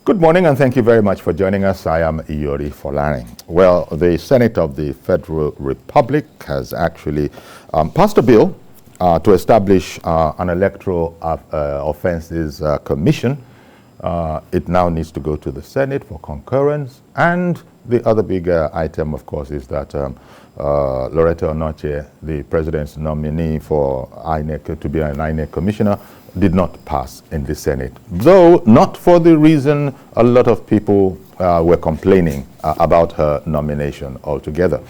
Good morning and thank you very much for joining us. I am Iyori Folani. Well, the Senate of the Federal Republic has actually passed a bill to establish an Electoral Offences Commission. It now needs to go to the Senate for concurrence, and the other big item, of course, is that Lauretta Onochie, the president's nominee for INEC to be an INEC commissioner, did not pass in the Senate, though not for the reason a lot of people were complaining about her nomination altogether.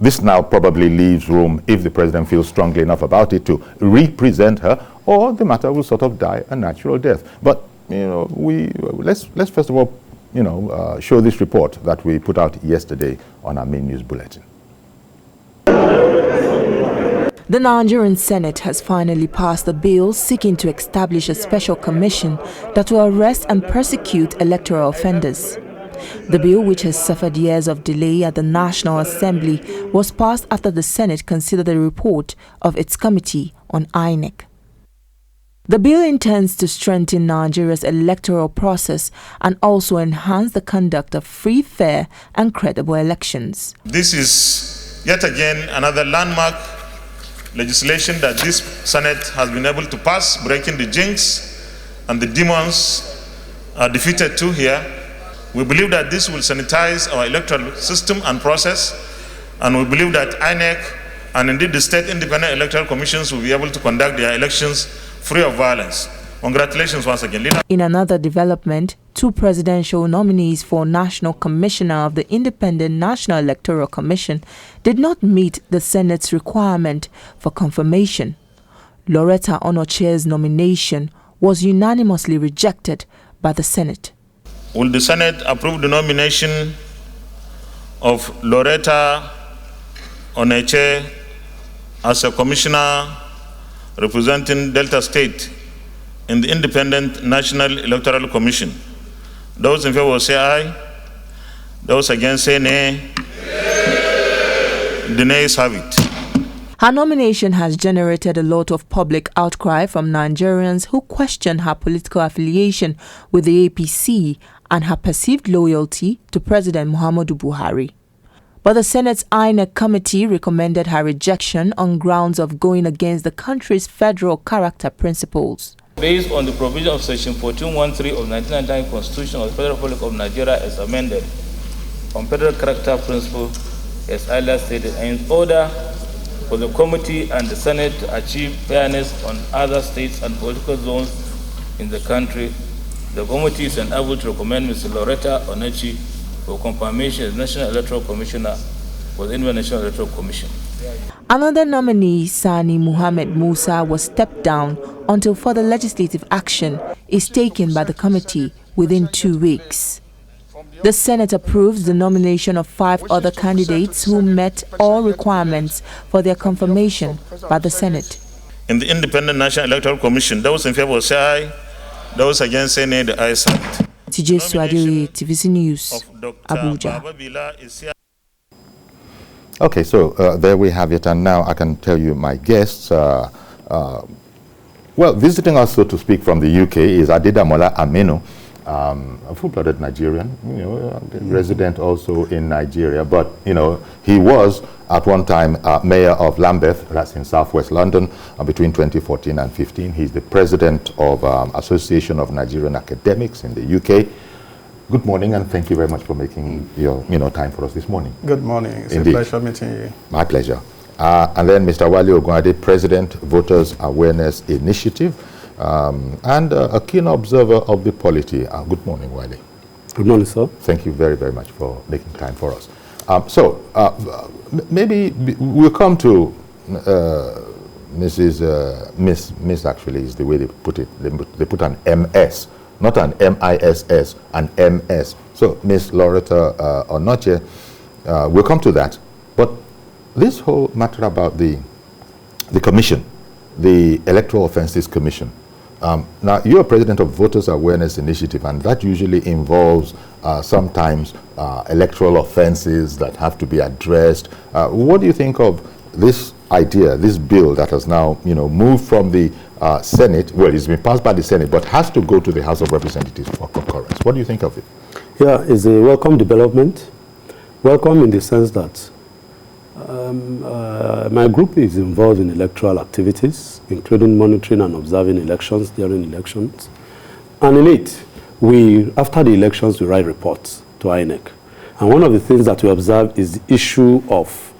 This now probably leaves room, if the president feels strongly enough about it, to represent her, or the matter will sort of die a natural death. But let's first of all show this report that we put out yesterday on our main news bulletin. The Nigerian Senate has finally passed a bill seeking to establish a special commission that will arrest and prosecute electoral offenders. The bill, which has suffered years of delay at the National Assembly, was passed after the Senate considered the report of its committee on INEC. The bill intends to strengthen Nigeria's electoral process and also enhance the conduct of free, fair and credible elections. This is yet again another landmark legislation that this Senate has been able to pass, breaking the jinx and the demons are defeated too here. We believe that this will sanitize our electoral system and process, and we believe that INEC and indeed the state independent electoral commissions will be able to conduct their elections free of violence. Congratulations once again. In another development, two presidential nominees for National Commissioner of the Independent National Electoral Commission did not meet the Senate's requirement for confirmation. Lauretta Onochie's nomination was unanimously rejected by the Senate. Will the Senate approve the nomination of Lauretta Onochie as a commissioner representing Delta State in the Independent National Electoral Commission? Those in favor say aye. Those against say nay. The nays have it. Her nomination has generated a lot of public outcry from Nigerians who question her political affiliation with the APC and her perceived loyalty to President Muhammadu Buhari. But the Senate's INEC committee recommended her rejection on grounds of going against the country's federal character principles. Based on the provision of Section 1413 of 1999 Constitution of the Federal Republic of Nigeria as amended, on federal character principle, as earlier stated, and in order for the committee and the Senate to achieve fairness on other states and political zones in the country, the committee is able to recommend Mr. Lauretta Onochie for confirmation as National Electoral Commissioner for the National Electoral Commission. Another nominee, Sani Muhammad Musa, was stepped down until further legislative action is taken by the committee within 2 weeks. The Senate approves the nomination of 5 other candidates who met all requirements for their confirmation by the Senate. In the Independent National Electoral Commission, those in favor say aye. Those against say nay. The ayes have it. TJ Swadiri, TVC News, Abuja. Okay, so there we have it, and now I can tell you my guests. Well, visiting us, so to speak, from the UK is Adedamola Aminu, a full-blooded Nigerian, resident also in Nigeria, but he was at one time mayor of Lambeth, that's in southwest London, between 2014 and 15. He's the president of Association of Nigerian Academics in the UK. Good morning, and thank you very much for making your time for us this morning. Good morning. It's Indeed. A pleasure meeting you. My pleasure. And then Mr. Wale Ogunade, President, Voters Awareness Initiative, and a keen observer of the polity. Good morning, Wale. Good morning, sir. Thank you very, very much for making time for us. Maybe we'll come to Miss actually is the way they put it. They put an MS. Not an MISS, an MS. So, Miss Lauretta Onochie, we'll come to that. But this whole matter about the commission, the Electoral Offences Commission. Now, you're president of Voters Awareness Initiative, and that usually involves sometimes electoral offences that have to be addressed. What do you think of this idea, this bill that has now, moved from the Senate, well, it's been passed by the Senate, but has to go to the House of Representatives for concurrence. What do you think of it? Yeah, it's a welcome development. Welcome in the sense that my group is involved in electoral activities, including monitoring and observing elections during elections. And in it, after the elections, we write reports to INEC. And one of the things that we observe is the issue of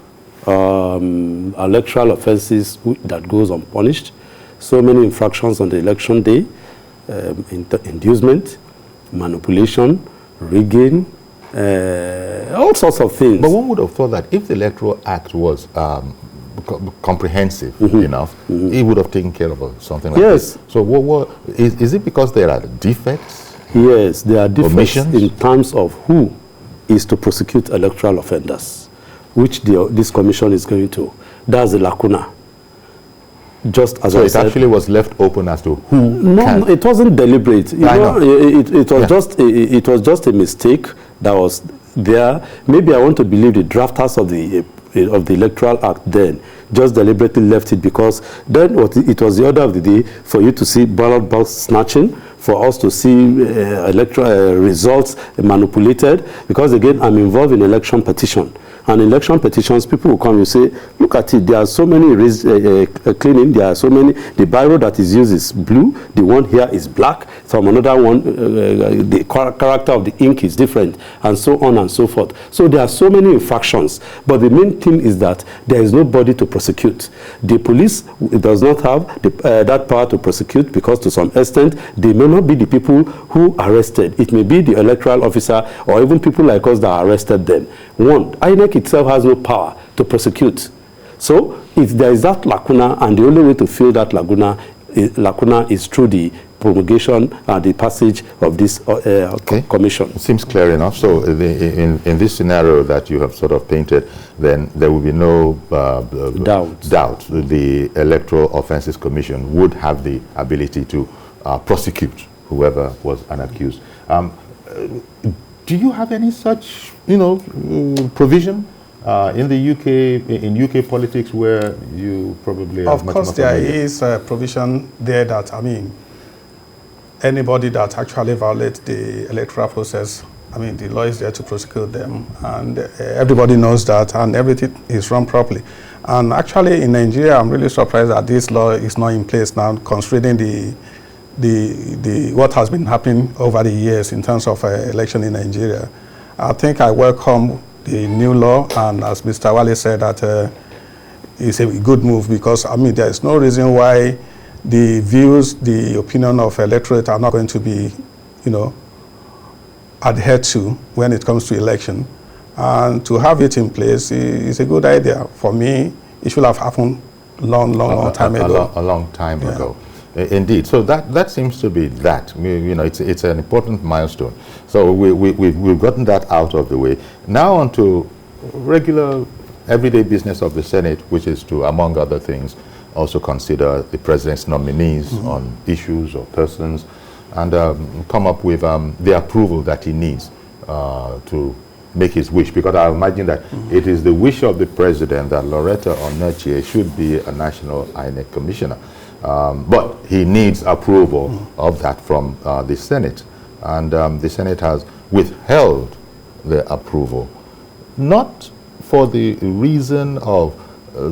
electoral offenses that goes unpunished. So many infractions on the election day, inducement, manipulation, rigging, all sorts of things. But one would have thought that if the Electoral Act was comprehensive enough, it would have taken care of something like this. So is it because there are defects? Yes, there are defects omissions? In terms of who is to prosecute electoral offenders, which this commission is going to. That's the lacuna. Just as I said, it actually was left open as to who No, it wasn't deliberate. It was just a mistake that was there. Maybe I want to believe the drafters of the Electoral Act then just deliberately left it, because then it was the order of the day for you to see ballot box snatching, for us to see electoral results manipulated, because again, I'm involved in election petition. And election petitions, people will come and say, look at it, there are so many cleaning, there are so many, the biro that is used is blue, the one here is black, from another one, the character of the ink is different, and so on and so forth. So there are so many infractions, but the main thing is that there is nobody to prosecute. The police does not have that power to prosecute, because to some extent, they may not be the people who arrested. It may be the electoral officer or even people like us that arrested them. One, INEC itself has no power to prosecute. So if there is that lacuna, and the only way to fill that lacuna is through the promulgation and the passage of this commission. It seems clear enough. So in this scenario that you have sort of painted, then there will be no doubt. The Electoral Offences Commission would have the ability to prosecute whoever was an accused. Do you have any such, provision in the UK, in UK politics, where you probably Of course, there is a provision there that, anybody that actually violates the electoral process, the law is there to prosecute them, and everybody knows that, and everything is run properly. And actually, in Nigeria, I'm really surprised that this law is not in place now, considering what has been happening over the years in terms of election in Nigeria. I think I welcome the new law, and as Mr. Wale said, that it's a good move, because there is no reason why the views, the opinion of electorate are not going to be, adhered to when it comes to election. And to have it in place is a good idea. For me, it should have happened long time ago. A long time ago. Indeed. So that seems to be that. It's an important milestone. So we've gotten that out of the way. Now on to regular, everyday business of the Senate, which is to, among other things, also consider the president's nominees on issues or persons, and come up with the approval that he needs to make his wish. Because I imagine that it is the wish of the president that Lauretta Onochie should be a national INEC commissioner. But he needs approval of that from the Senate. And the Senate has withheld the approval, not for the reason of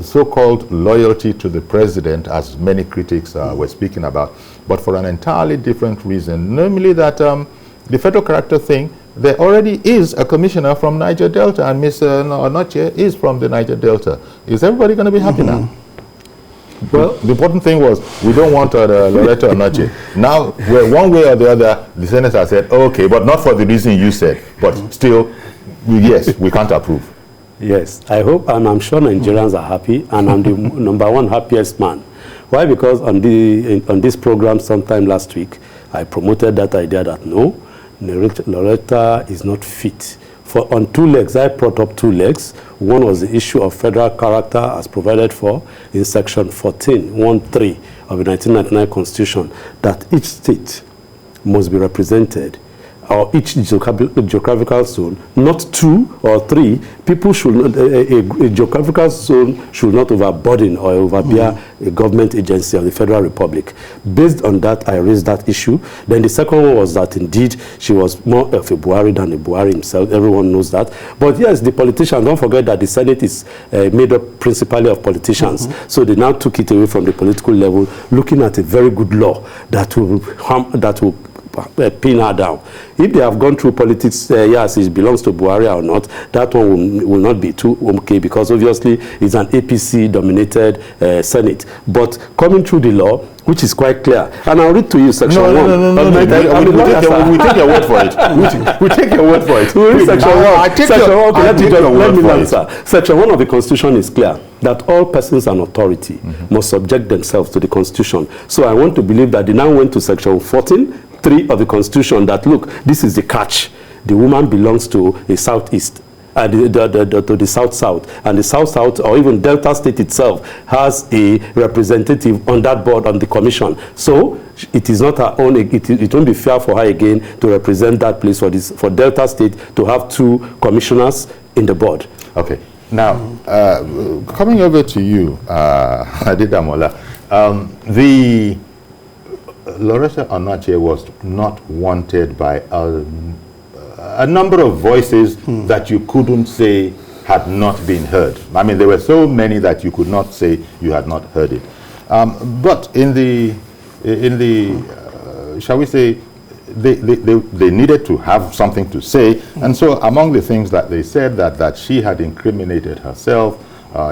so-called loyalty to the president, as many critics were speaking about, but for an entirely different reason, namely that the federal character thing, there already is a commissioner from Niger Delta, and Ms. Onochie is from the Niger Delta. Is everybody going to be happy now? Well, the important thing was we don't want Lauretta Onochie. Now, one way or the other, the senator said, okay, but not for the reason you said, but still, yes, we can't approve. Yes, I hope, and I'm sure Nigerians are happy, and I'm the #1 happiest man. Why? Because on this program sometime last week, I promoted that idea that no, Lauretta is not fit. On 2 legs, I brought up 2 legs. One was the issue of federal character as provided for in section 14(1)(3) of the 1999 Constitution, that each state must be represented or each geographical zone, not 2 or 3, people should not, a geographical zone should not overburden or overbear a government agency of the Federal Republic. Based on that, I raised that issue. Then the second one was that indeed she was more of a Buhari than a Buhari himself. Everyone knows that. But yes, the politicians, don't forget that the Senate is made up principally of politicians. So they now took it away from the political level, looking at a very good law that will pin her down. If they have gone through politics, yes, it belongs to Buhari or not, that one will not be too okay, because obviously it's an APC-dominated Senate. But coming through the law, which is quite clear, and I'll read to you section 1. No. We take your word for it. We take your word for it. We read section 1. Let me answer. Section 1 of the Constitution is clear that all persons and authority must subject themselves to the Constitution. So I want to believe that they now went to section 14(3) of the Constitution that, look, this is the catch. The woman belongs to a southeast, to the south-south, and the south-south or even Delta State itself has a representative on that board, on the commission. So it is not her own, it won't be fair for her again to represent that place for Delta State to have 2 commissioners in the board. Okay. Now, coming over to you, Adidamola, the Lauretta Onochie was not wanted by a number of voices that you couldn't say had not been heard. I mean, there were so many that you could not say you had not heard it. But in the shall we say, they needed to have something to say, and so among the things that they said that she had incriminated herself.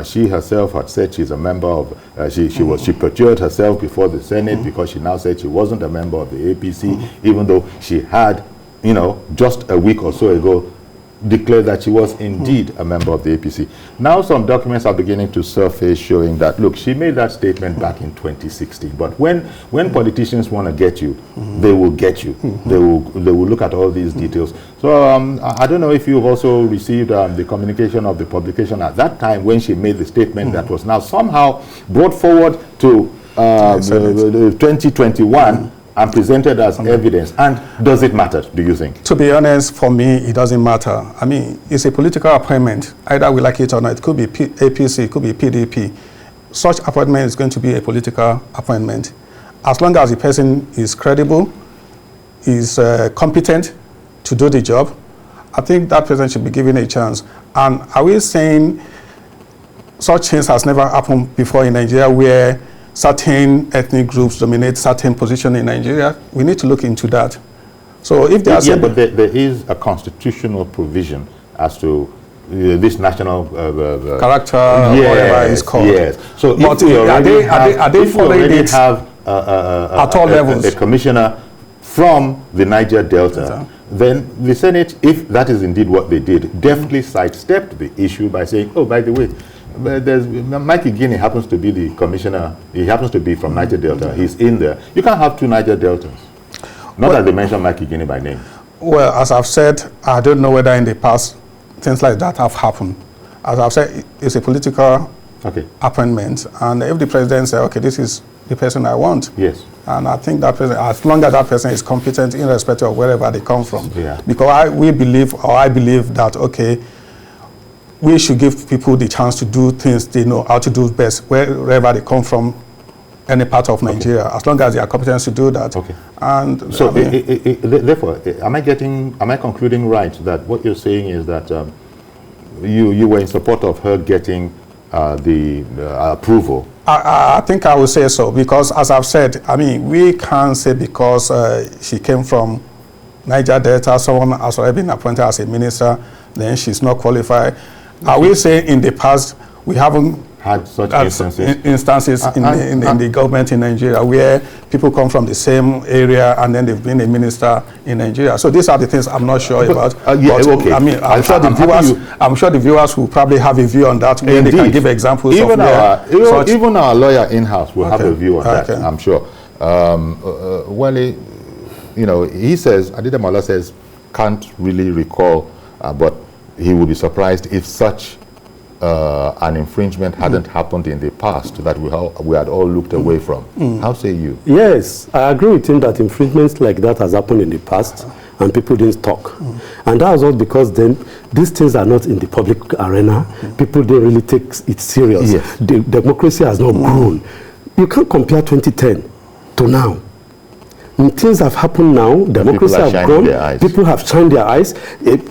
She herself had said she's a member of, she perjured herself before the Senate because she now said she wasn't a member of the APC, even though she had, you know, just a week or so ago declared that she was indeed a member of the APC. Now some documents are beginning to surface showing that, look, she made that statement back in 2016. But when politicians want to get you, they will get you. They will look at all these details. So I don't know if you've also received the communication of the publication at that time when she made the statement that was now somehow brought forward to 2021 and presented as evidence. And does it matter, do you think? To be honest, for me, it doesn't matter. I mean, it's a political appointment. Either we like it or not. It could be APC, it could be PDP. Such appointment is going to be a political appointment. As long as the person is credible, is competent to do the job, I think that person should be given a chance. And are we saying such things has never happened before in Nigeria, where certain ethnic groups dominate certain position in Nigeria? We need to look into that. So if there are but there is a constitutional provision as to this national character, whatever it's called. Yes. So but are they following it at all levels? A commissioner from the Niger Delta, then the Senate, if that is indeed what they did, definitely sidestepped the issue by saying, oh, by the way, Mikey Guinea happens to be the commissioner. He happens to be from Niger Delta. He's in there. You can't have 2 Niger Deltas. Not that they mention Mikey Guinea by name. Well, as I've said, I don't know whether in the past things like that have happened. As I've said, it's a political appointment. And if the president says, okay, this is the person I want. Yes. And I think that person, as long as that person is competent, irrespective of wherever they come from. Yeah. Because I believe that, okay, we should give people the chance to do things they know how to do best, wherever they come from, any part of Nigeria, as long as they are competent to do that. Okay. And so, therefore, am I concluding right that what you're saying is that you were in support of her getting the approval? I think I would say so, because as I've said, I mean, we can't say because she came from Niger Delta, someone has already been appointed as a minister, then she's not qualified. Are we saying in the past we haven't had such instances in the government in Nigeria where people come from the same area and then they've been a minister in Nigeria? So these are the things I'm not sure about. Okay. I mean, I'm sure the viewers will probably have a view on that, where they can give examples. Even our lawyer in-house will have a view on that, I'm sure. Well, you know, he says, Adidamola says, can't really recall, but he would be surprised if such an infringement hadn't happened in the past that we had all looked away from. How say you? Yes, I agree with him that infringements like that has happened in the past, and people didn't talk. And that was all because then these things are not in the public arena. People didn't really take it serious. Yes. The democracy has not grown. You can't compare 2010 to now. When things have happened now, democracy has grown, people have shined their eyes.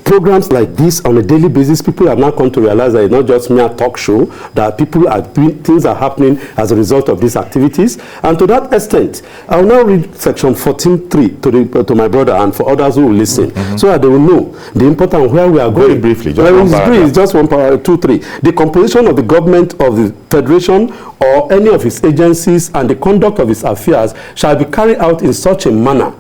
Programs like this on a daily basis, people have now come to realize that it's not just mere talk show, that people are doing, things are happening as a result of these activities. And to that extent, I'll now read section 14.3 to my brother and for others who will listen, so that they will know the importance of where we are going. Very briefly, just one paragraph. 2-3. The composition of the government of the Federation or any of its agencies and the conduct of its affairs shall be carried out in such a manner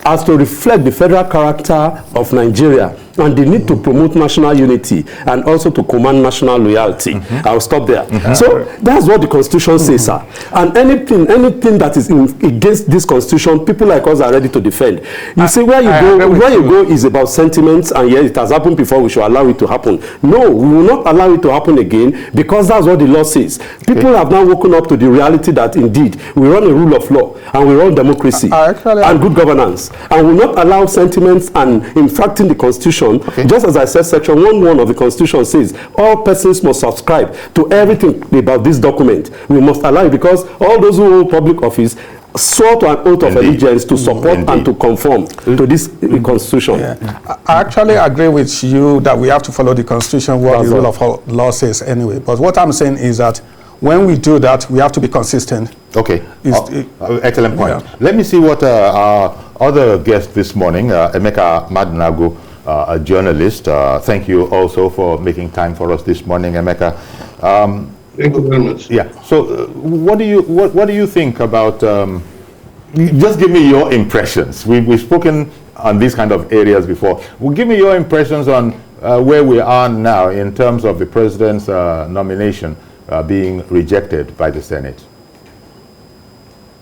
as to reflect the federal character of Nigeria and the need to promote national unity and also to command national loyalty. I'll stop there. So that's what the Constitution says, sir. And anything that is against this Constitution, people like us are ready to defend. You see, where you go is about sentiments, and yes, it has happened before, we should allow it to happen. No, we will not allow it to happen again, because that's what the law says. People have now woken up to the reality that indeed we run a rule of law and we run democracy and good governance, and will not allow sentiments and infracting the Constitution. Just as I said, section 1.1 of the Constitution says all persons must subscribe to everything about this document. We must allow it, because all those who hold public office swore to an oath of allegiance to support and to conform to this Constitution. I actually agree with you that we have to follow the Constitution, what the rule of law says anyway. But what I'm saying is that when we do that, we have to be consistent. Excellent point. Let me see what our other guest this morning, Emeka Madnago, a journalist. Thank you also for making time for us this morning, Emeka. Thank you very much. Yeah. So, what do you think about? Just give me your impressions. We've spoken on these kind of areas before. Well, give me your impressions on where we are now in terms of the president's nomination being rejected by the Senate.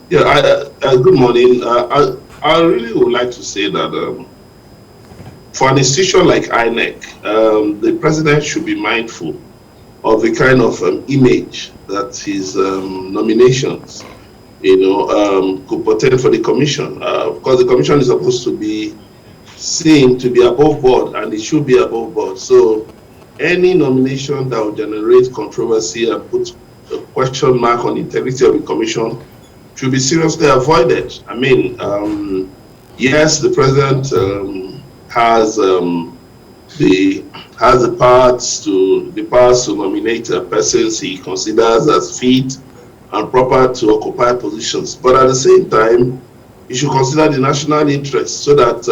Yeah. Good morning. I really would like to say that. For an institution like INEC, the president should be mindful of the kind of image that his nominations, could portend for the commission. Because the commission is supposed to be seen to be above board, and it should be above board. So any nomination that will generate controversy and put a question mark on the integrity of the commission should be seriously avoided. I mean, yes, the president has the powers to nominate persons he considers as fit and proper to occupy positions. But at the same time, he should consider the national interest so that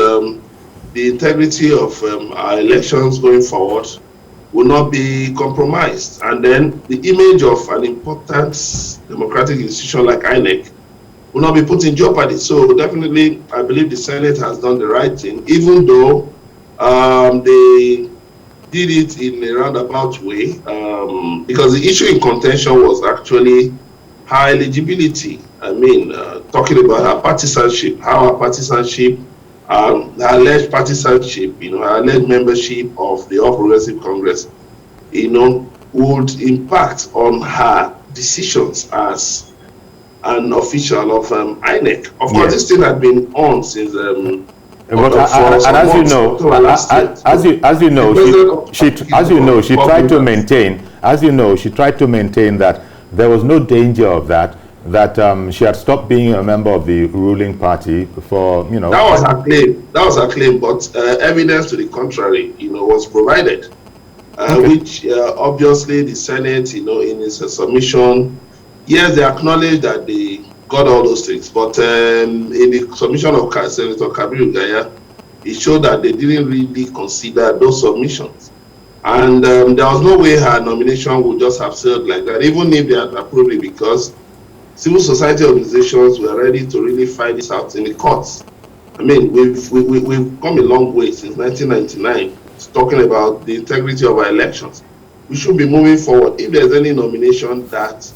the integrity of our elections going forward will not be compromised. And then the image of an important democratic institution like INEC will not be put in jeopardy. So definitely, I believe the Senate has done the right thing, even though they did it in a roundabout way, because the issue in contention was actually her eligibility. I mean, talking about her partisanship, how her partisanship, her alleged partisanship, her alleged membership of the All Progressive Congress, would impact on her decisions as an official of INEC. Of course, this thing had been on since. She tried to maintain that there was no danger of that. That she had stopped being a member of the ruling party for That was her claim. But evidence to the contrary, was provided, which obviously the Senate, in its submission. Yes, they acknowledge that they got all those things, but in the submission of Senator Kabiru Gaya, it showed that they didn't really consider those submissions. And there was no way her nomination would just have sailed like that, even if they had approved it, because civil society organizations were ready to really fight this out in the courts. I mean, we've come a long way since 1999, talking about the integrity of our elections. We should be moving forward. If there's any nomination that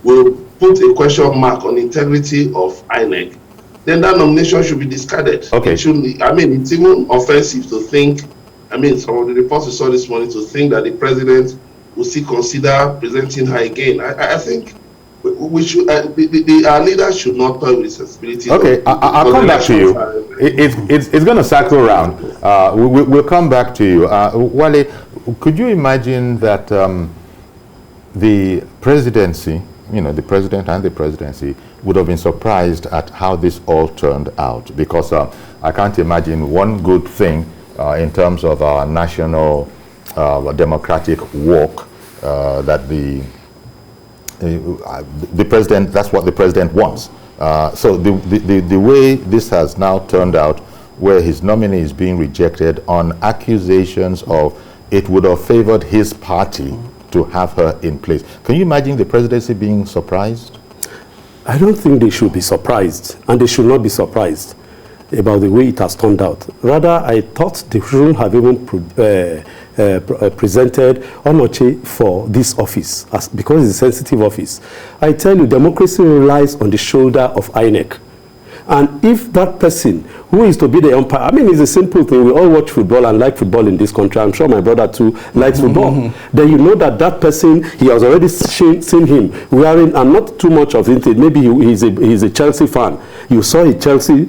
will put a question mark on the integrity of INEC, then that nomination should be discarded. It's even offensive to think, some of the reports we saw this morning, to think that the president will still consider presenting her again. I think we should, our leaders should not toy with responsibility. I'll come back to you. it's going to circle around. We'll come back to you. Wale, could you imagine that the presidency, the president and the presidency would have been surprised at how this all turned out? Because I can't imagine one good thing in terms of our national democratic walk that the president, that's what the president wants. So the way this has now turned out, where his nominee is being rejected on accusations of it would have favored his party to have her in place. Can you imagine the presidency being surprised? I don't think they should be surprised, and they should not be surprised about the way it has turned out. Rather, I thought they shouldn't have even presented Onochie for this office, because it's a sensitive office. I tell you, democracy relies on the shoulder of INEC. And if that person who is to be the umpire, I mean, it's a simple thing. We all watch football and like football in this country. I'm sure my brother too likes football. Then you know that that person, he has already seen him wearing, and not too much of it. Maybe he's a Chelsea fan. You saw a Chelsea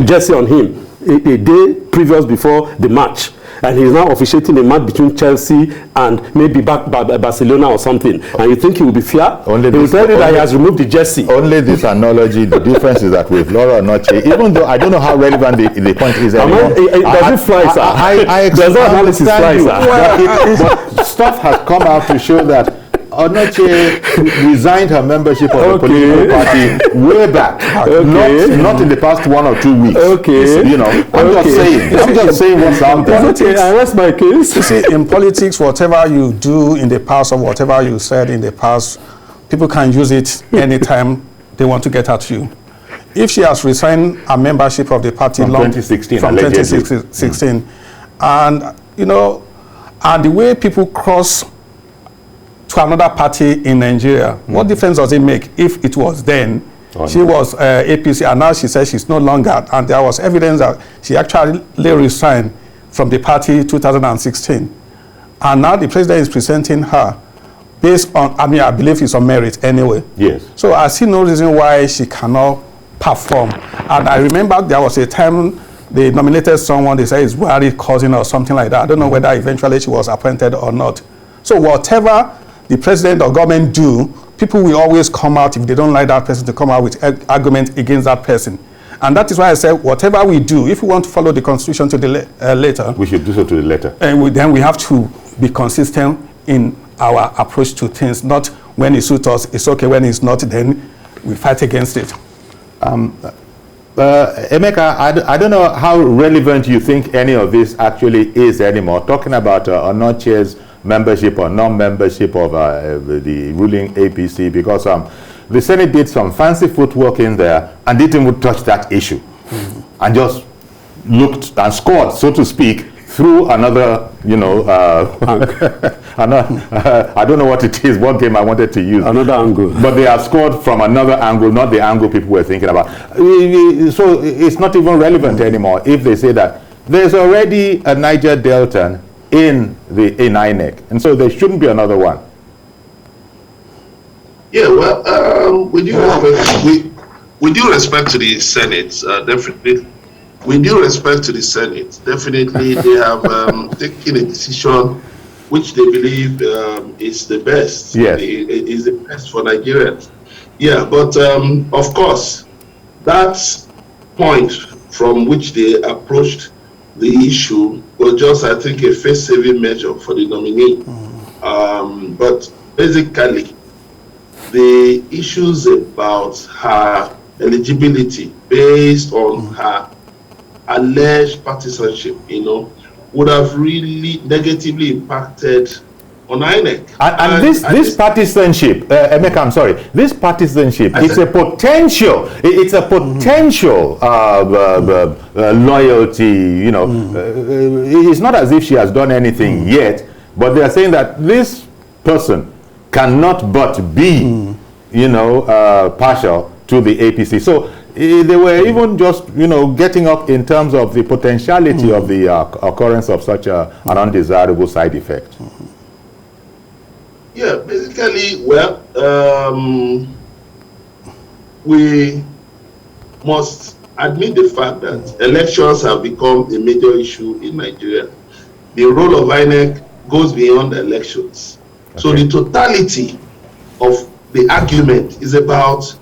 jersey on him a day previous before the match. And he's now officiating a match between Chelsea and maybe Barcelona or something. And you think he will be fair? He will tell you that he has removed the jersey. Only this analogy, the difference is that with Laura Onochie, even though I don't know how relevant the point is anymore. Does it fly, sir? Does that analysis fly, sir? But stuff has come out to show that Onochie resigned her membership of the political party way back, not in the past 1 or 2 weeks. I'm just saying what's out there. I rest my case. You see, in politics, whatever you do in the past or whatever you said in the past, people can use it anytime they want to get at you. If she has resigned her membership of the party from 2016, and and the way people cross to another party in Nigeria, what difference does it make if it was then? She was APC, and now she says she's no longer, and there was evidence that she actually resigned from the party 2016. And now the president is presenting her based on, I believe it's on merit anyway. Yes. So I see no reason why she cannot perform. And I remember there was a time they nominated someone, they said it's Buhari cousin or something like that. I don't know whether eventually she was appointed or not. So whatever the president or government do, people will always come out, if they don't like that person, to come out with argument against that person. And that is why I said, whatever we do, if we want to follow the constitution to the letter, we should do so to the letter. And then we have to be consistent in our approach to things. Not when it suits us, it's okay. When it's not, then we fight against it. Emeka, I don't know how relevant you think any of this actually is anymore. Talking about Onochie's membership or non-membership of the ruling APC, because the Senate did some fancy footwork in there and didn't even touch that issue, and just looked and scored, so to speak, through another, I don't know what it is, what game I wanted to use. Another angle. But they have scored from another angle, not the angle people were thinking about. So it's not even relevant anymore if they say that there's already a Niger Deltan in INEC, and so there shouldn't be another one. Yeah, well, with due respect to the Senate, definitely. With due respect to the Senate, definitely they have taken a decision which they believe is the best. Yes. Is the best for Nigerians. Yeah, but of course, that point from which they approached the issue was just, I think, a face-saving measure for the nominee. But basically, the issues about her eligibility based on her alleged partisanship, would have really negatively impacted on INEC. And this partisanship, Emeka, I'm sorry, this partisanship, it's a potential loyalty, it's not as if she has done anything yet, but they are saying that this person cannot but be, partial to the APC. So they were even just, getting up in terms of the potentiality of the occurrence of such an undesirable side effect. Yeah, basically, well, we must admit the fact that elections have become a major issue in Nigeria. The role of INEC goes beyond elections. Okay. So the totality of the argument is about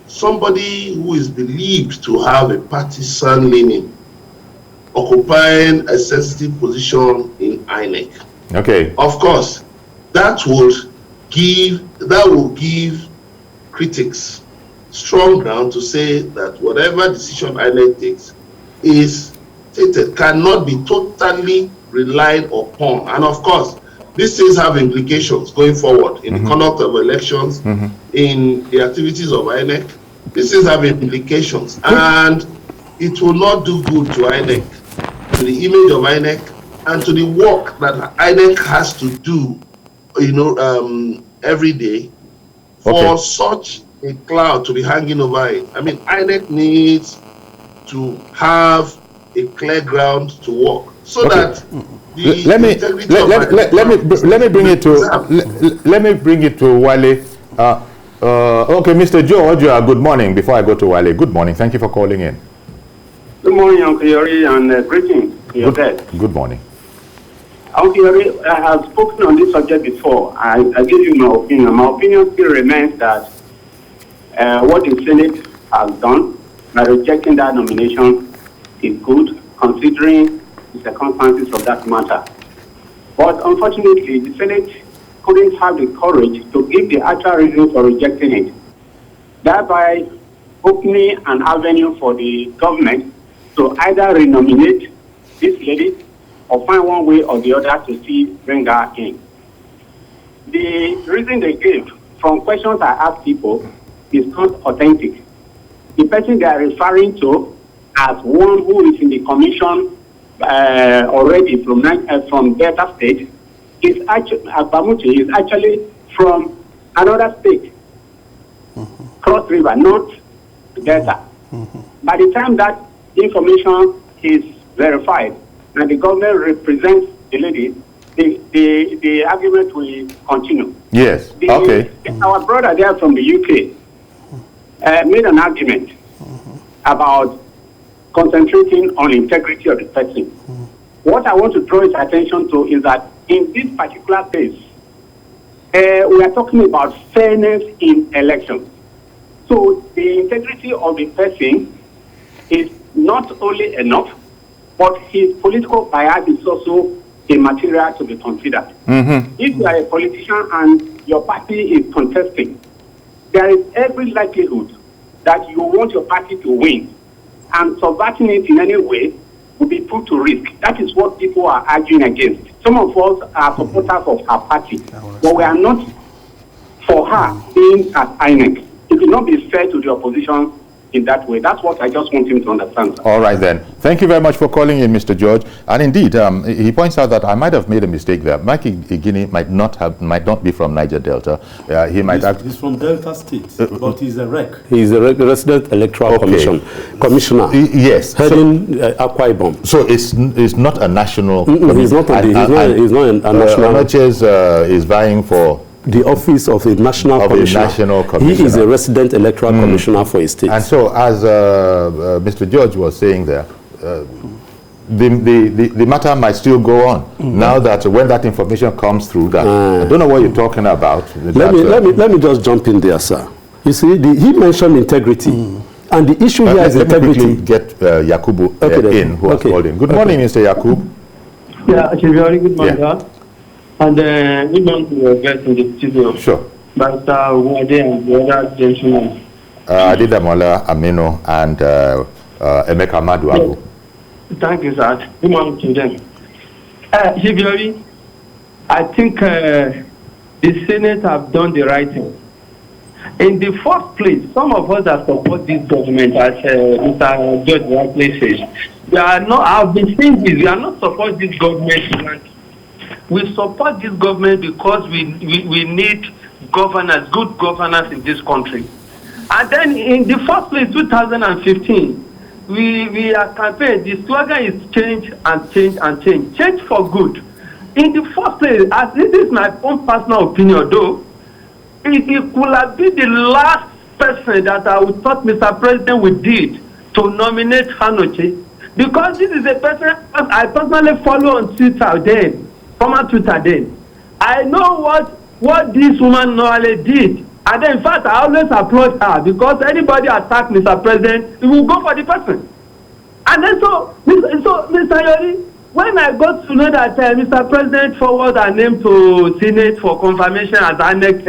somebody who is believed to have a partisan leaning occupying a sensitive position in INEC. Okay. Of course, that will give critics strong ground to say that whatever decision INEC takes is stated, cannot be totally relied upon. And of course, these things have implications going forward in the conduct of elections, in the activities of INEC. These things have implications, and it will not do good to INEC, to the image of INEC, and to the work that INEC has to do, every day for such a cloud to be hanging over it. I mean, INEC needs to have a clear ground to work so that let me bring it to Wale. Okay, Mr. George, good morning. Before I go to Wale, good morning. Thank you for calling in. Good morning, Uncle Yori, and greetings to your dad. Good morning. Uncle Yori, I have spoken on this subject before. I give you my opinion. My opinion still remains that what the Senate has done by rejecting that nomination is good, considering the circumstances of that matter. But unfortunately, the Senate couldn't have the courage to give the actual reason for rejecting it, thereby opening an avenue for the government to either renominate this lady or find one way or the other to see bring her in. The reason they gave from questions I asked people is not authentic. The person they are referring to as one who is in the commission already from Delta State is actually from another state, Cross River, not Delta. By the time that information is verified and the government represents the lady, the argument will continue. Yes. Our brother there from the UK made an argument about concentrating on integrity of the person. What I want to draw his attention to is that in this particular case, we are talking about fairness in elections. So the integrity of the person is not only enough, but his political bias is also a material to be considered. If you are a politician and your party is contesting, there is every likelihood that you want your party to win, and subverting it in any way will be put to risk. That is what people are arguing against. Some of us are supporters of her party, but we are not for her being at INEC. It will not be fair to the opposition in that way. That's what I just want him to understand. All right then. Thank you very much for calling in, Mr. George. And indeed, he points out that I might have made a mistake there. Mike Igini might not be from Niger Delta. He's from Delta State, but he's a REC. He's a resident electoral commissioner. Yes. Heading Akwa Ibom. So it's not a national. He's not a national. Onochie is vying for the office of a national commissioner. He is a resident electoral commissioner for his state. And so, as Mr. George was saying there, the matter might still go on. Now that when that information comes through, that I don't know what you're talking about. Let me just jump in there, sir. You see, he mentioned integrity. And the issue here is integrity. Let me get Yakubu in, who has called in. Good morning, Mr. Yakub. Yeah, very good morning, sir. And we want to get in the studio. Sure. But Wade and the other gentlemen. Adidamola Amino and Emeka Maduabu. Thank you, sir. Good morning to them. Chibiori, I think the Senate have done the right thing. In the first place, some of us that support this government, as Mr. George rightly says, we are not. I've been saying this. We are not support this government. We support this government because we need governance, good governance in this country. And then in the first place, 2015, we are campaigning. The slogan is change and change and change. Change for good. In the first place, as this is my own personal opinion, though, it could have been the last person that I would thought Mr. President we did to nominate Onochie, because this is a person I personally follow on Twitter then, former Twitter then. I know what this woman normally did. And then, in fact, I always applaud her, because anybody attack Mr. President, he will go for the person. And then so Mr. Yori, when I got to know that Mr. President forwarded her name to Senate for confirmation as INEC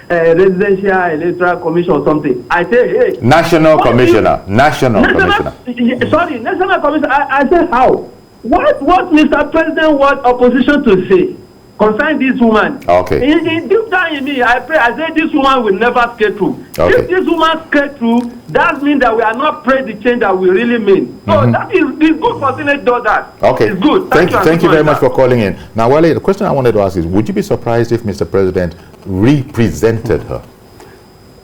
Residential Electoral Commission or something, I say, hey. National Commissioner. National Commissioner. Sorry, National Commissioner. I say how? What Mr. President wants opposition to say concerning this woman? Okay. Deep down in me, I pray, I say this woman will never skate through. Okay. If this woman skate through, that means that we are not praying the change that we really mean. So that is good for Senate does that. Okay. It's good. Thank you very much for calling in. Now, Wale, the question I wanted to ask is, would you be surprised if Mr. President represented her?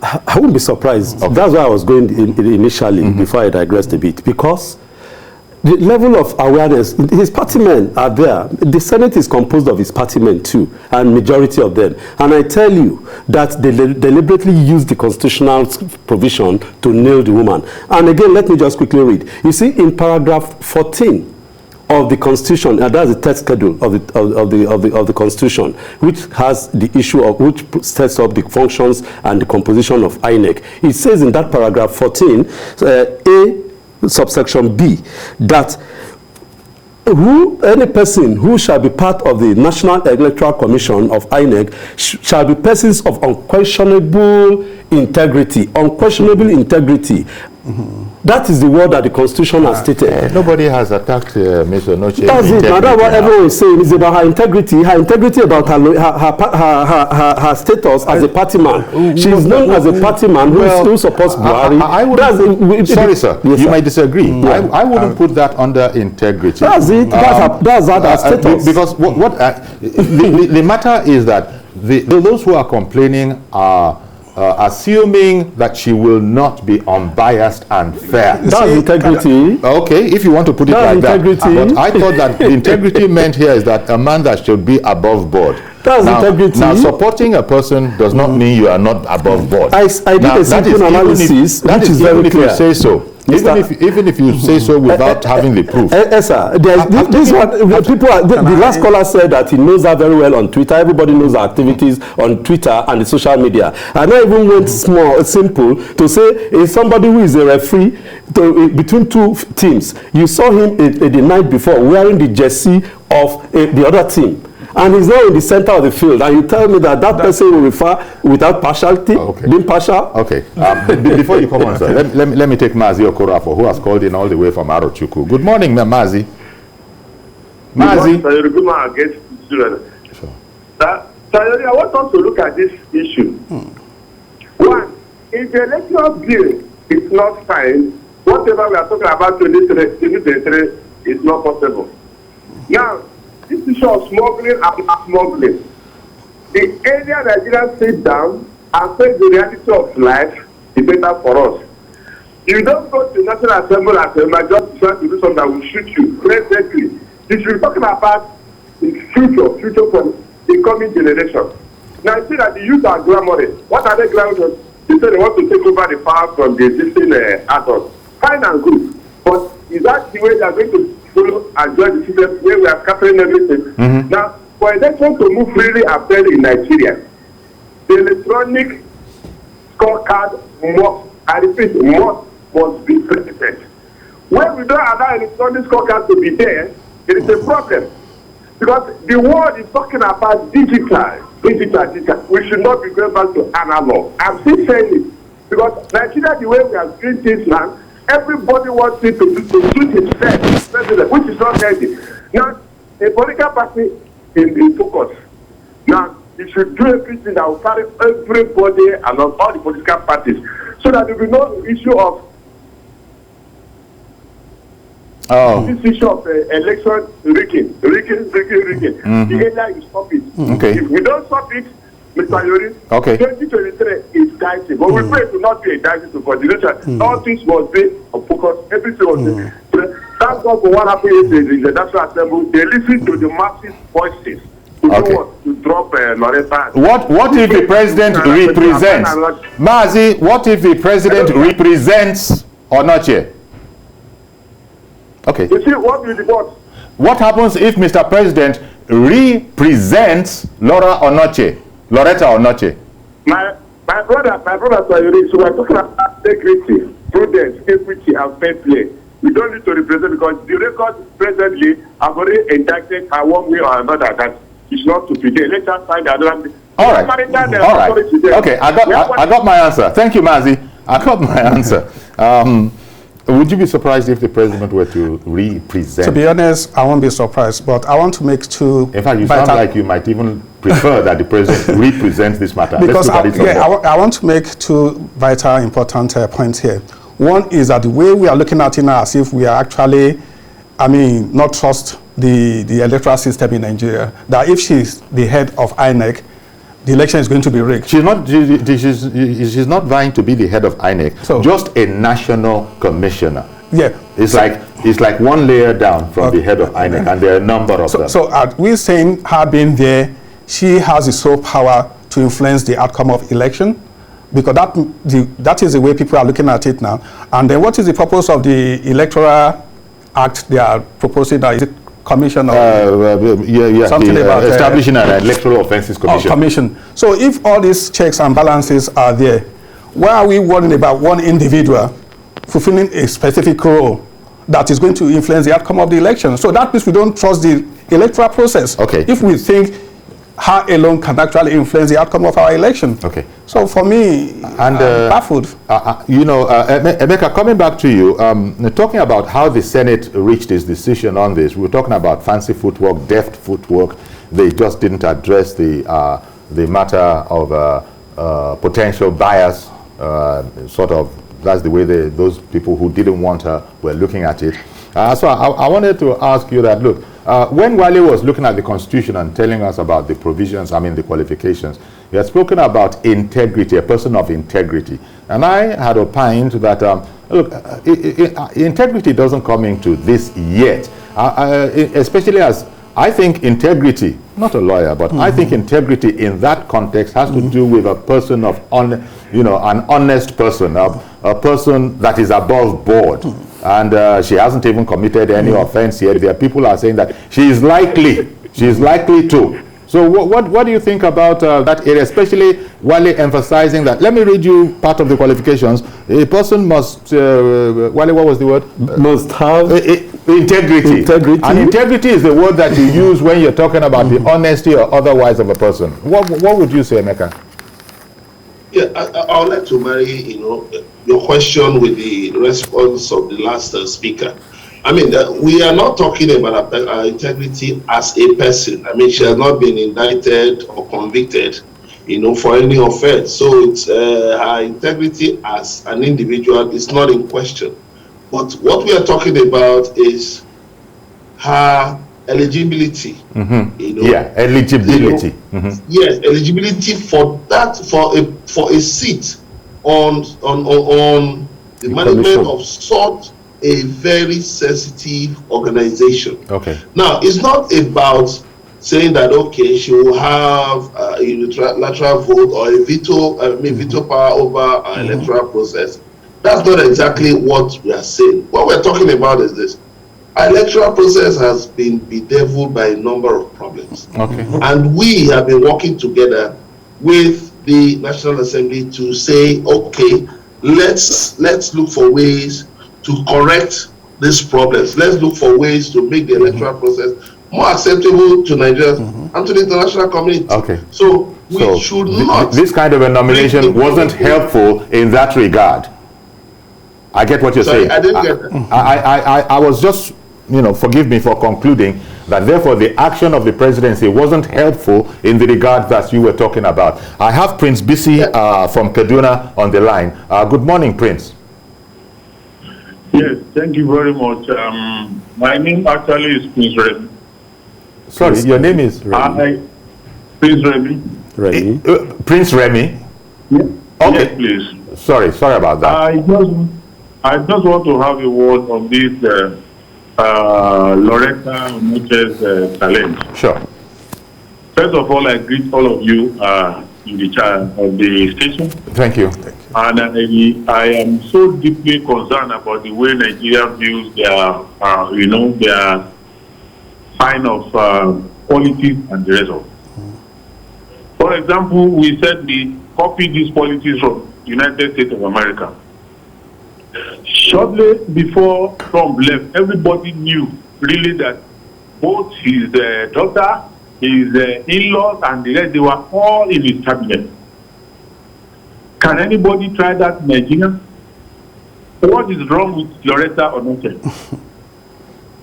I wouldn't be surprised. Okay. That's why I was going initially, before I digressed a bit, because the level of awareness, his party men are there. The Senate is composed of his party men too, and majority of them. And I tell you that they deliberately used the constitutional provision to nail the woman. And again, let me just quickly read. You see, in paragraph 14 of the Constitution, and that's the third schedule of the Constitution, which has the issue of which sets up the functions and the composition of INEC. It says in that paragraph 14, A subsection B, that any person who shall be part of the National Electoral Commission of INEC shall be persons of unquestionable integrity. Unquestionable integrity. That is the word that the Constitution has stated. Nobody has attacked Ms. Onochie. That's it. Now that's what everyone is saying. It's about her integrity. Her integrity about her status as a party man. She is known as a party man who supports Buhari. Sorry, sir. Yes, you might disagree. I wouldn't put that under integrity. That's it. That's her status. Because the matter is that those who are complaining are assuming that she will not be unbiased and fair. That's integrity. Okay, if you want to put it like integrity. That. But I thought that the integrity meant here is that a man that should be above board. That's integrity. Now, supporting a person does not mean you are not above board. I did a simple analysis, which is very clear. If you say so. Even if you say so without having the proof. Sir, the last caller said that he knows her very well on Twitter. Everybody knows her activities on Twitter and the social media. And I even went simple to say, is somebody who is a referee between two teams. You saw him the night before wearing the jersey of the other team. And he's now in the center of the field, and you tell me that person will refer without partiality, being partial? Okay. Before you come on, sir, let me take Mazi Okorafo, who has called in all the way from Arochukwu. Good morning, Mazi. Mazi. Good morning, against students. Sure. I want us to look at this issue. One, if the electoral bill is not signed, whatever we are talking about 2023 is not possible. Now, this issue of smuggling and not smuggling. The area Nigerians sit down and face the reality of life is better for us. You don't go to the National Assembly as a majority trying to do something that will shoot you. Presently, you should be talking about the future for the coming generation. Now, you see that the youth are glamoring. What are they glamoring? They say they want to take over the power from the existing adults. Fine and good. But is that the way they are going to follow and join the system where we are capturing everything? Now, for election to move freely and fairly in Nigeria, the electronic scorecard must be presented. When we don't allow electronic scorecard to be there, it is a problem. Because the world is talking about digital. We should not be going back to analog. I'm still saying it. Because Nigeria, the way we are doing things now, everybody wants it to suit himself, which is not healthy. Now, a political party in focus. Now, you should do everything that will carry everybody and all the political parties, so that there will be no issue of this issue of election rigging. The area you stop it. Okay. If we don't stop it, Mr. Yori, 2023 is dicey, but we pray to not be a dicey to continuation. All things must be focused, everything must be. Thank God for what happened in the National Assembly. They listen to the massive voices to drop Lauretta. What if the president represents? Mazi, what if the president represents Onochie? Okay. You see, what will the vote? What happens if Mr. President represents Lauretta Onochie? My brother, Sayuri, so we're talking about integrity, prudence, equity, and fair play. We don't need to represent because the record presently have already indicted her one way or another that it's not to today. Let us find another. All right. Okay, I got my answer. Thank you, Mazi. I got my answer. Would you be surprised if the president were to represent? To be honest, I won't be surprised, but I want to make two. In fact, you sound like you might even prefer that the president represents this matter. Because I want to make two vital, important points here. One is that the way we are looking at it now, as if we are actually, not trust the electoral system in Nigeria, that if she's the head of INEC, the election is going to be rigged. She's not vying to be the head of INEC, so, just a national commissioner. Yeah. It's like one layer down from the head of INEC, and there are a number of them. So we're saying her being there, she has the sole power to influence the outcome of election, because that is the way people are looking at it now. And then what is the purpose of the Electoral Act they are proposing? Is it commission or something about establishing an Electoral Offences Commission. So if all these checks and balances are there, why are we worrying about one individual fulfilling a specific role that is going to influence the outcome of the election? So that means we don't trust the electoral process. Okay. If we think her alone can actually influence the outcome of our election. Okay. So for me, I'm baffled. Emeka, coming back to you, talking about how the Senate reached its decision on this, we were talking about fancy footwork, deft footwork. They just didn't address the matter of potential bias. That's the way those people who didn't want her were looking at it. So I wanted to ask you that, look, when Wale was looking at the Constitution and telling us about the provisions, the qualifications, he had spoken about integrity, a person of integrity. And I had opined that, look, integrity doesn't come into this yet, especially as I think integrity, not a lawyer, but I think integrity in that context has to do with a person of, an honest person, a person that is above board. And she hasn't even committed any offense yet. There are people who are saying that she is likely to. So what do you think about that area, especially Wale emphasizing that? Let me read you part of the qualifications. A person must, Wale, what was the word? Must have integrity. And integrity is the word that you use when you're talking about the honesty or otherwise of a person. What would you say, Emeka? Yeah, I would like to marry, your question with the response of the last speaker. We are not talking about integrity as a person. She has not been indicted or convicted, for any offense. So it's her integrity as an individual is not in question. But what we are talking about is her eligibility. Eligibility. Yes, eligibility for a seat on the management of such a very sensitive organization. Okay. Now, it's not about saying that she will have a unilateral vote or a veto power over our electoral process. That's not exactly what we are saying. What we're talking about is this. Our electoral process has been bedeviled by a number of problems. Okay. And we have been working together with the National Assembly to say, okay, let's look for ways to correct these problems. Let's look for ways to make the electoral process more acceptable to Nigerians and to the international community. Okay. So we should not. This kind of a nomination wasn't helpful in that regard. I get what you're saying. I didn't get that. I was just, forgive me for concluding that therefore the action of the presidency wasn't helpful in the regard that you were talking about. I have Prince Bisi from Kaduna on the line. Good morning, Prince. Yes, thank you very much. My name actually is Prince Remy. Sorry, your name is Remy? Prince Remy. Prince Remy? Yeah. Okay. Yes, please. Sorry about that. I just want to have a word on this Lauretta Onochie's challenge. Sure. First of all, I greet all of you in the station. Thank you. And I am so deeply concerned about the way Nigeria views their, their sign of politics and the rest of it. For example, we said we copied these policies from the United States of America. Shortly before Trump left, everybody knew really that both his daughter, his in-laws, and the rest, they were all in his cabinet. Can anybody try that in Nigeria? What is wrong with Lauretta Onochie?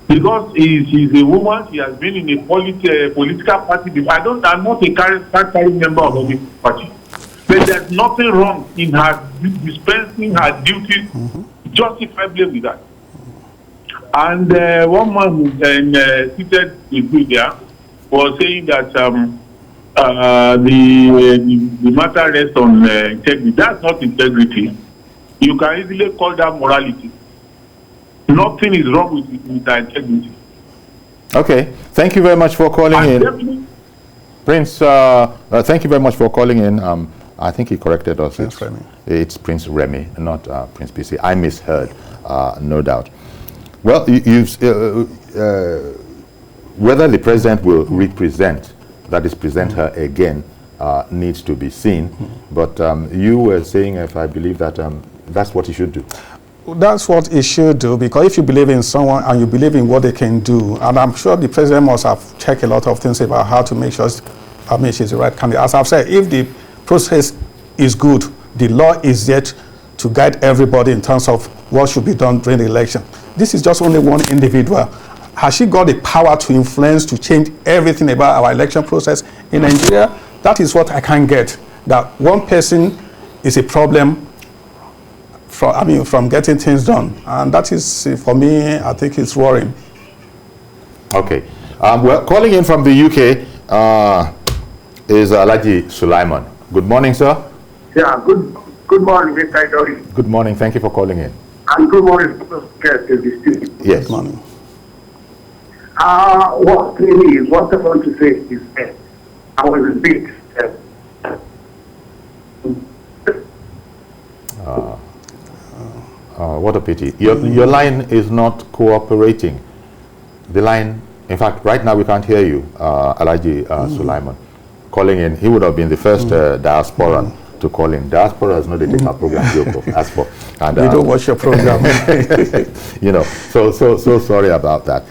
Because she's a woman, she has been in a political party before. I'm not a current member of any party. But there's nothing wrong in her dispensing her duties justifiably with that. And one man who seated with me there was saying that the matter rests on integrity. That's not integrity. You can easily call that morality. Nothing is wrong with our integrity. Okay, thank you very much for calling in. Prince, thank you very much for calling in. I think he corrected us. It's Prince Remy, not Prince PC. I misheard, no doubt. Well, whether the president will represent, that is, present her again, needs to be seen. But you were saying, if I believe that that's what he should do. That's what he should do, because if you believe in someone and you believe in what they can do, and I'm sure the president must have checked a lot of things about how to make sure she's the right candidate. As I've said, if the process is good, the law is yet to guide everybody in terms of what should be done during the election. This is just only one individual. Has she got the power to influence, to change everything about our election process in Nigeria? That is what I can't get. That one person is a problem from getting things done. And that is, for me, I think it's worrying. Okay. Well, calling in from the UK is Alhaji Sulaiman. Good morning, sir. Yeah, good morning, Mr. Idori. Good morning. Thank you for calling in. And good morning, guest in the studio. Yes. Good morning. What I want to say is that I was a bit what a pity. Your line is not cooperating. The line, in fact, right now we can't hear you, Alhaji Sulaiman. Calling in, he would have been the first diaspora to call in. Diaspora is not the take our program joke, as for. And, we don't watch your program. You know, so sorry about that.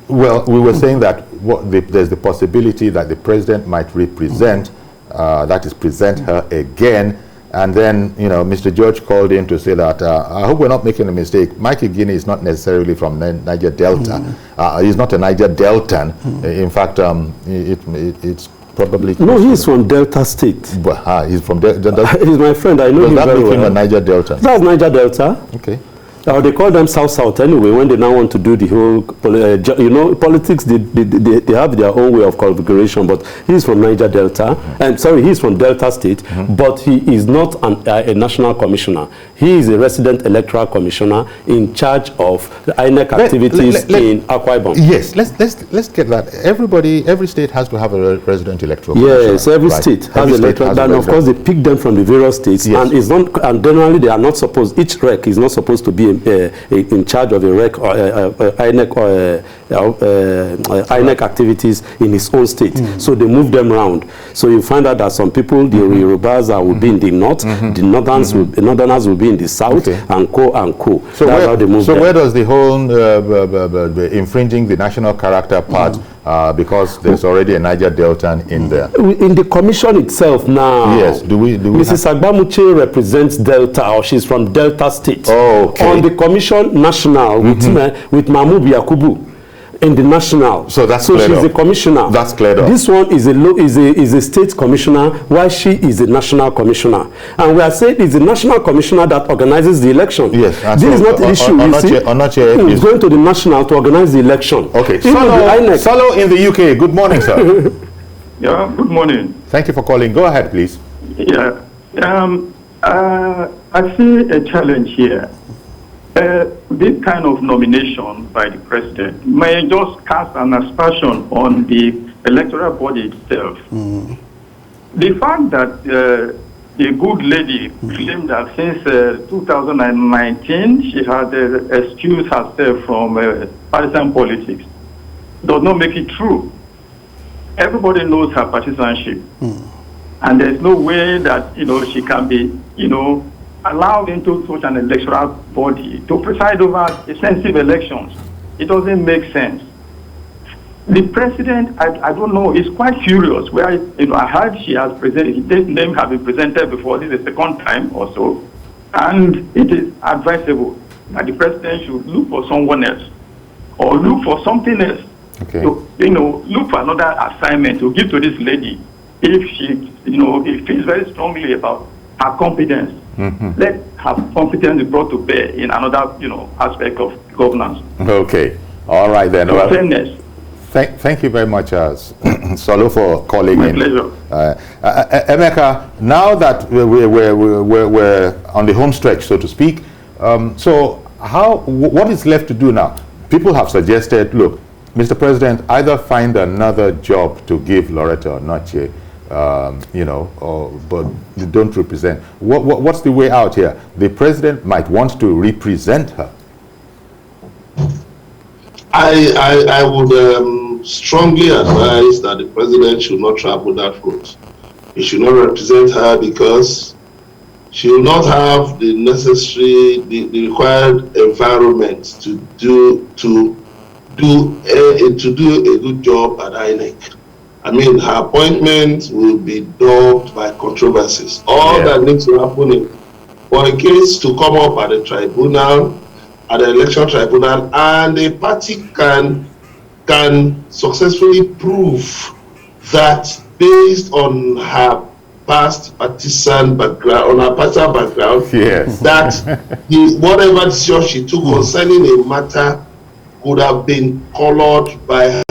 Well, we were saying that there's the possibility that the president might represent, that is, present her again. And then, you know, Mr. George called in to say that, I hope we're not making a mistake. Michael Guinea is not necessarily from Niger Delta. He's not a Niger Deltan. In fact, it's probably... No, he's from Delta State. But, he's from Delta. He's my friend. I know him very well. Does that make him a Niger Delta? That's Niger Delta. Okay. They call them South anyway when they now want to do the whole, you know, politics, they have their own way of configuration, but he's from Niger Delta, and sorry, he's from Delta State, but he is not a national commissioner. He is a resident electoral commissioner in charge of the INEC activities in Akwa Ibom. Yes, let's get that. Every state has to have a resident electoral commissioner. Yes, every state has a electoral, and of course they pick them from the various states, and it's not, and generally they are not supposed, each rec is not supposed to be in charge of a rec or INEC activities in his own state. So they move them around. So you find out that some people, the Yorubas will be in the north, the northerners will be in the south, and co. So that's how they move them. Where does the whole infringing the national character part, because there's already a Niger Delta in there? In the commission itself now. Yes. Do we Mrs. Agbamuche represents Delta, or she's from Delta State. Oh, okay. On the commission national with Mahmoud Yakubu in the national. So that's she's a commissioner. That's cleared up. This one is a state commissioner, while she is a national commissioner. And we are saying it's the national commissioner that organizes the election. Yes. This is not the issue. Onochie is going to the national to organize the election. Okay. Solo in the UK. Good morning, sir. Yeah. Good morning. Thank you for calling. Go ahead, please. Yeah. I see a challenge here. This kind of nomination by the president may just cast an aspersion on the electoral body itself. The fact that the good lady claimed that since 2019 she had excused herself from partisan politics. Does not make it true. Everybody knows her partisanship. And there's no way that, she can be, allowed into such an electoral body to preside over sensitive elections. It doesn't make sense. The president, I don't know, is quite furious. Where, I heard she has presented, this name has been presented before, this is the second time or so. And it is advisable that the president should look for someone else or look for something else. Okay. To, look for another assignment to give to this lady if she, if feels very strongly about her competence. Let her competence be brought to bear in another, aspect of governance. Okay. All right then. Well, fairness. Thank you very much, Solo, for calling My in. pleasure. Emeka, now that we're on the home stretch, so to speak, so what is left to do now? People have suggested, look, Mr. President, either find another job to give Lauretta or Onochie, but you don't represent. What's the way out here? The president might want to represent her. I would strongly advise that the president should not travel that route. He should not represent her because she will not have the necessary, the required environment to do a good job at INEC. I mean, her appointment will be dogged by controversies. All that needs to happen for a case to come up at the tribunal, at the election tribunal, and a party can successfully prove that based on her past partisan background, that whatever decision she took concerning a matter could have been colored by